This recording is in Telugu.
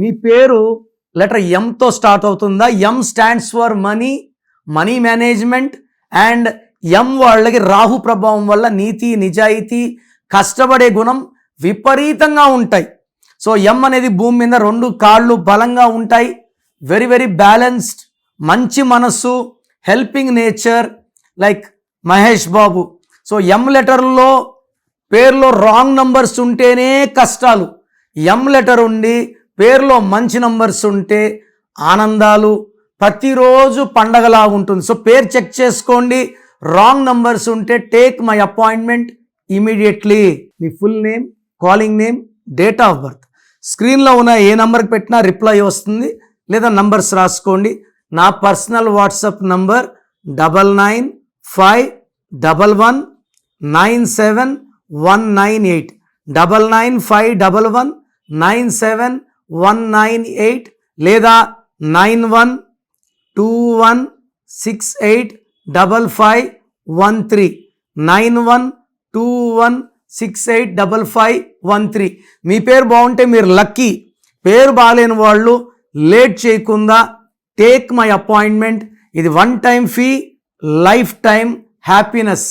మీ పేరు లెటర్ ఎంతో స్టార్ట్ అవుతుందా? ఎం stands for money, money management. And M వాళ్ళకి రాహు ప్రభావం వల్ల నీతి, నిజాయితీ, కష్టపడే గుణం విపరీతంగా ఉంటాయి. సో ఎం అనేది భూమి మీద 2 కాళ్ళు బలంగా ఉంటాయి. వెరీ వెరీ బ్యాలెన్స్డ్, మంచి మనస్సు, helping nature like Mahesh Babu. So ఎం లెటర్లో పేరులో రాంగ్ నంబర్స్ ఉంటేనే కష్టాలు. ఎం లెటర్ ఉండి పేరులో మంచి నంబర్స్ ఉంటే ఆనందాలు, ప్రతిరోజు పండగలా ఉంటుంది. సో పేరు చెక్ చేసుకోండి. రాంగ్ నంబర్స్ ఉంటే take my appointment immediately. Me full name, calling name, date of birth, స్క్రీన్లో ఉన్న ఏ నెంబర్కి పెట్టినా రిప్లై వస్తుంది, లేదా నంబర్స్ రాసుకోండి. నా పర్సనల్ వాట్సాప్ నంబర్ 9951197198, 9951197198, లేదా 9121685513, 9121685513. మీ పేరు బాగుంటే మీరు లక్కీ. పేరు బాగాలేని వాళ్ళు లేట్ చేయకుండా టేక్ మై అపాయింట్మెంట్. ఇది 1 time fee, life time happiness.